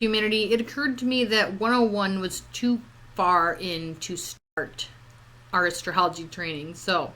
humanity, it occurred to me that 101 was too far in to start our astrology training. So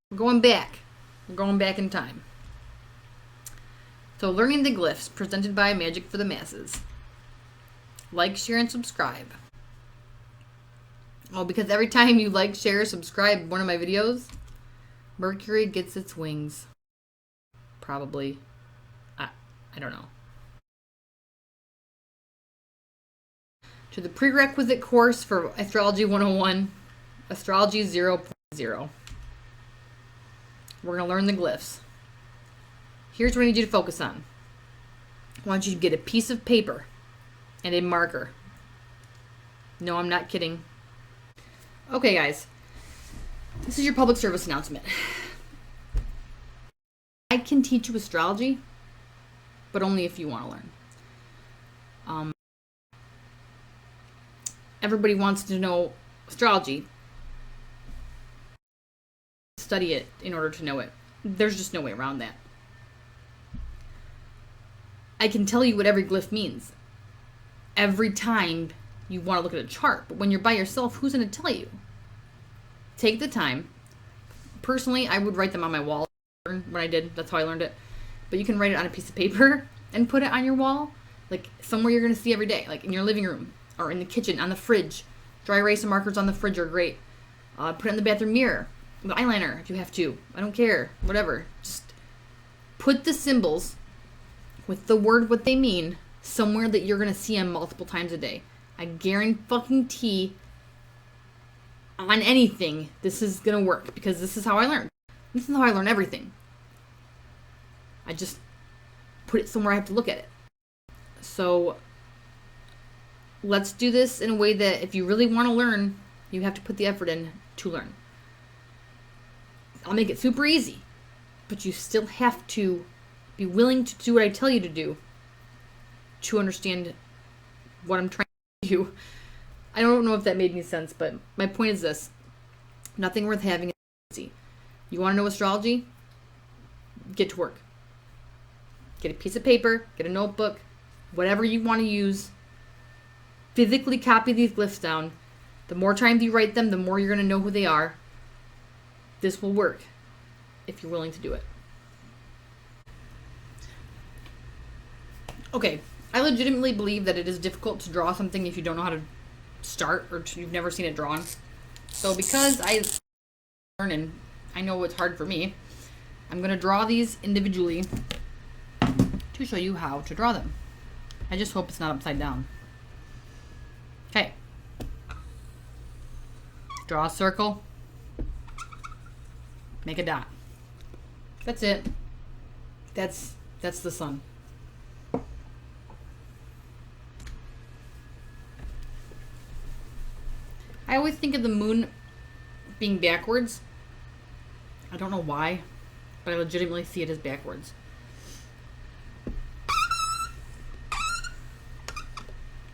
we're going back. We're going back in time. So learning the glyphs, presented by Magik for the Masses. Like, share, and subscribe. Oh, because every time you like, share, subscribe one of my videos, Mercury gets its wings. Probably. I don't know. To the prerequisite course for Astrology 101, Astrology 0.0. We're going to learn the glyphs. Here's what I need you to focus on. I want you to get a piece of paper and a marker. No, I'm not kidding. Okay, guys. This is your public service announcement. I can teach you astrology, but only if you want to learn. Everybody wants to know astrology. Study it in order to know it. There's just no way around that. I can tell you what every glyph means every time you want to look at a chart, but when you're by yourself, who's going to tell you? Take the time. Personally, I would write them on my wall when I did. That's how I learned it. But you can write it on a piece of paper and put it on your wall, like somewhere you're going to see every day, like in your living room or in the kitchen, on the fridge. Dry erase markers on the fridge are great. Put it in the bathroom mirror with eyeliner if you have to. I don't care. Whatever. Just put the symbols with the word what they mean somewhere that you're going to see them multiple times a day. I guarantee on anything this is going to work, because this is how I learn. This is how I learn everything. I just put it somewhere I have to look at it. So let's do this in a way that if you really want to learn, you have to put the effort in to learn. I'll make it super easy, but you still have to be willing to do what I tell you to do to understand what I'm trying to do. I don't know if that made any sense, but my point is this. Nothing worth having is easy. You want to know astrology? Get to work. Get a piece of paper, get a notebook, whatever you want to use. Physically copy these glyphs down. The more times you write them, the more you're going to know who they are. This will work if you're willing to do it. Okay, I legitimately believe that it is difficult to draw something if you don't know how to start or you've never seen it drawn. So because I learn and I know it's hard for me, I'm going to draw these individually to show you how to draw them. I just hope it's not upside down. Okay. Draw a circle. Make a dot. That's it. That's the sun. I always think of the moon being backwards. I don't know why, but I legitimately see it as backwards.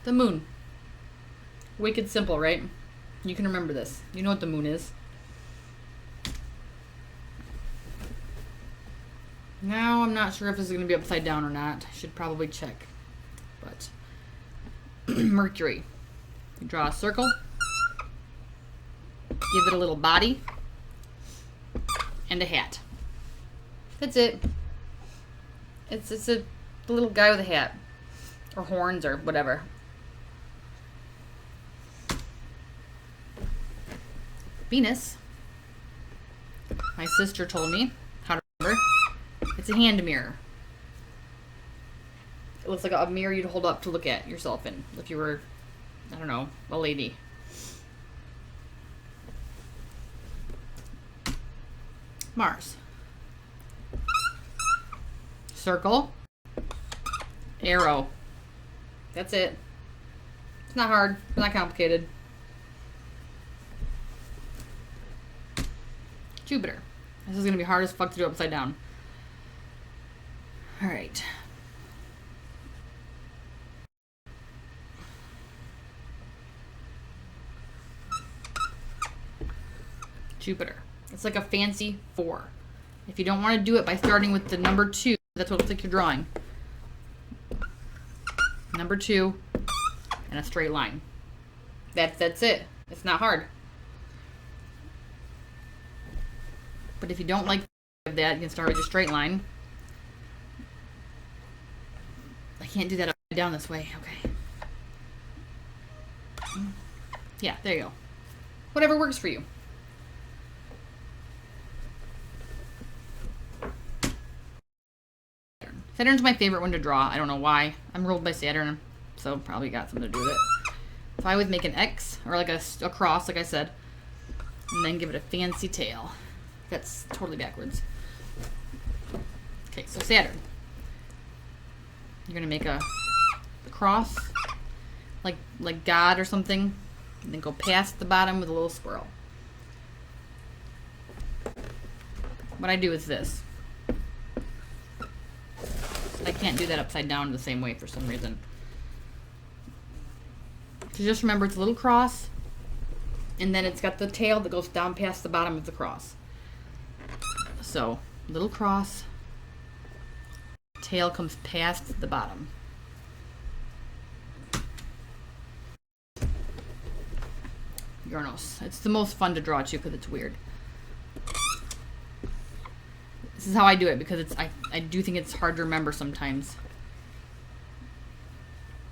The moon. Wicked simple, right? You can remember this. You know what the moon is. Now, I'm not sure if this is going to be upside down or not. I should probably check. But Mercury. You draw a circle. Give it a little body. And a hat. That's it. It's a little guy with a hat. Or horns or whatever. Venus. My sister told me how to remember. It's a hand mirror. It looks like a mirror you'd hold up to look at yourself in if you were, I don't know, a lady. Mars. Circle. Arrow. That's it. It's not hard. It's not complicated. Jupiter. This is going to be hard as fuck to do upside down. Alright. Jupiter. It's like a fancy 4. If you don't want to do it by starting with the number 2, that's what it looks like you're drawing. number 2, and a straight line. That's it. It's not hard. But if you don't like that, you can start with a straight line. I can't do that upside down this way. Okay. Yeah, there you go. Whatever works for you. Saturn's my favorite one to draw. I don't know why. I'm ruled by Saturn, so probably got something to do with it. So I would make an X, or like a cross, like I said, and then give it a fancy tail. That's totally backwards. Okay, so Saturn. You're gonna make a cross, like God or something, and then go past the bottom with a little swirl. What I do is this. I can't do that upside down the same way for some reason. So just remember it's a little cross, and then it's got the tail that goes down past the bottom of the cross. So, little cross, tail comes past the bottom. Uranus. It's the most fun to draw too because it's weird. This is how I do it because I do think it's hard to remember sometimes.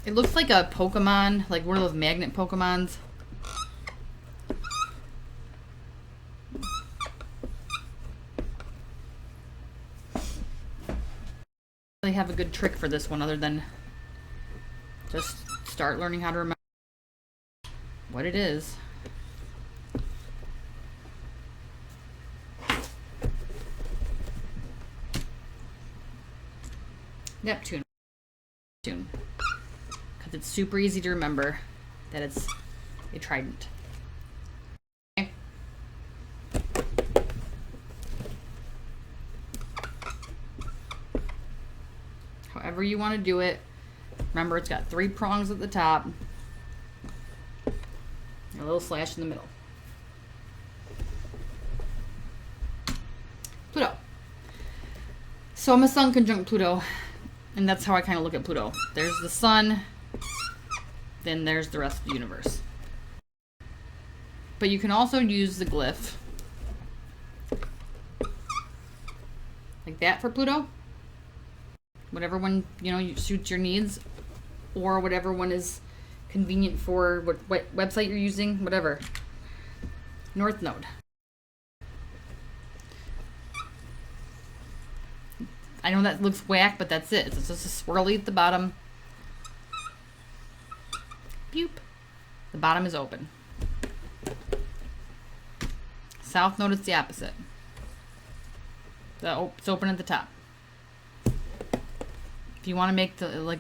It looks like a Pokemon, like one of those magnet Pokemons. They have a good trick for this one other than just start learning how to remember what it is. Neptune. Because it's super easy to remember that it's a trident. Okay. However you want to do it. Remember, it's got 3 prongs at the top. And a little slash in the middle. Pluto. So I'm a Sun conjunct Pluto. And that's how I kind of look at Pluto. There's the sun, then there's the rest of the universe. But you can also use the glyph, like that for Pluto. Whatever one, suits your needs, or whatever one is convenient for what website you're using, whatever. North Node. I know that looks whack, but that's it. It's just a swirly at the bottom. Peep. The bottom is open. South Node is the opposite. It's open at the top. If you want to make the,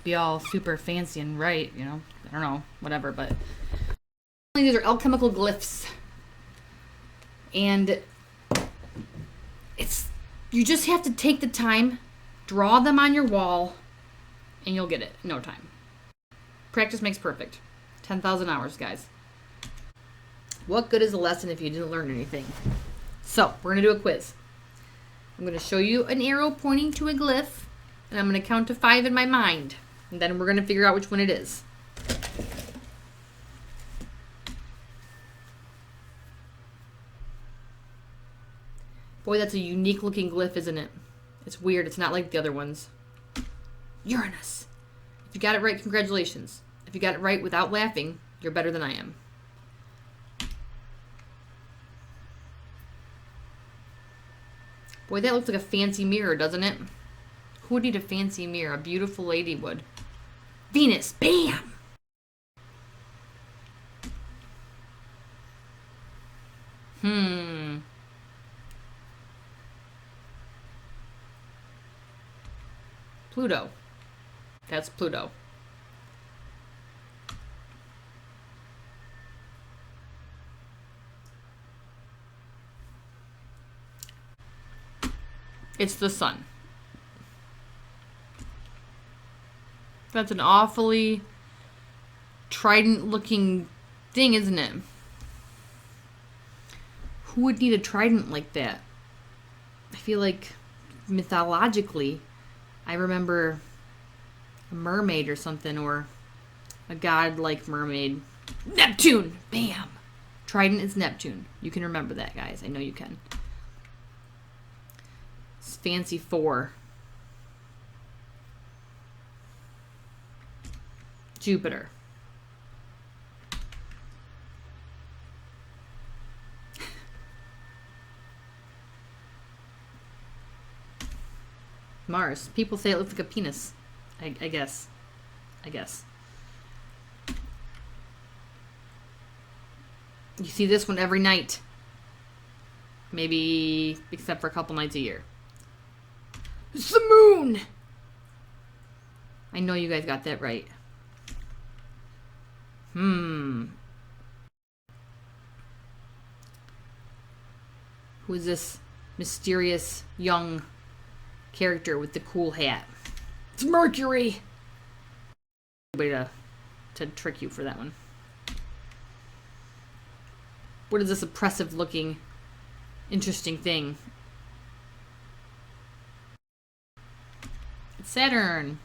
be all super fancy and right, I don't know, whatever, but these are alchemical glyphs. And you just have to take the time, draw them on your wall, and you'll get it in no time. Practice makes perfect. 10,000 hours, guys. What good is a lesson if you didn't learn anything? So, we're going to do a quiz. I'm going to show you an arrow pointing to a glyph, and I'm going to count to 5 in my mind. And then we're going to figure out which one it is. Boy, that's a unique looking glyph, isn't it? It's weird. It's not like the other ones. Uranus. If you got it right, congratulations. If you got it right without laughing, you're better than I am. Boy, that looks like a fancy mirror, doesn't it? Who would need a fancy mirror? A beautiful lady would. Venus. Bam! Pluto. That's Pluto. It's the sun. That's an awfully trident-looking thing, isn't it? Who would need a trident like that? I feel like mythologically, I remember a mermaid or something, or a god-like mermaid. Neptune! Bam! Trident is Neptune. You can remember that, guys. I know you can. It's fancy 4. Jupiter. Mars. People say it looks like a penis. I guess. You see this one every night. Maybe except for a couple nights a year. It's the moon! I know you guys got that right. Who is this mysterious young character with the cool hat? It's Mercury! Way to trick you for that one. What is this oppressive looking, interesting thing? It's Saturn.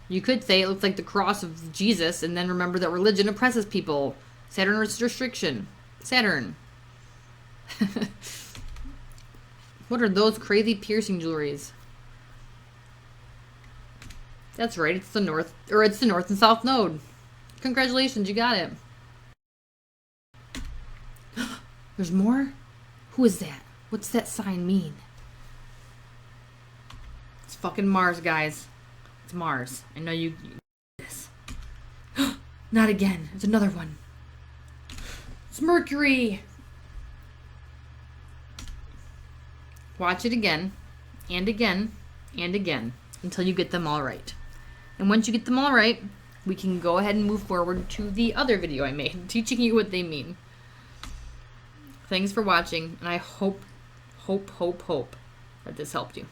You could say it looks like the cross of Jesus and then remember that religion oppresses people. Saturn is restriction. Saturn. What are those crazy piercing jewelries? That's right, it's the north and south node. Congratulations, you got it. There's more? Who is that? What's that sign mean? It's fucking Mars, guys. It's Mars. I know you this. Not again. It's another one. It's Mercury. Watch it again, and again, and again, until you get them all right. And once you get them all right, we can go ahead and move forward to the other video I made, teaching you what they mean. Thanks for watching, and I hope that this helped you.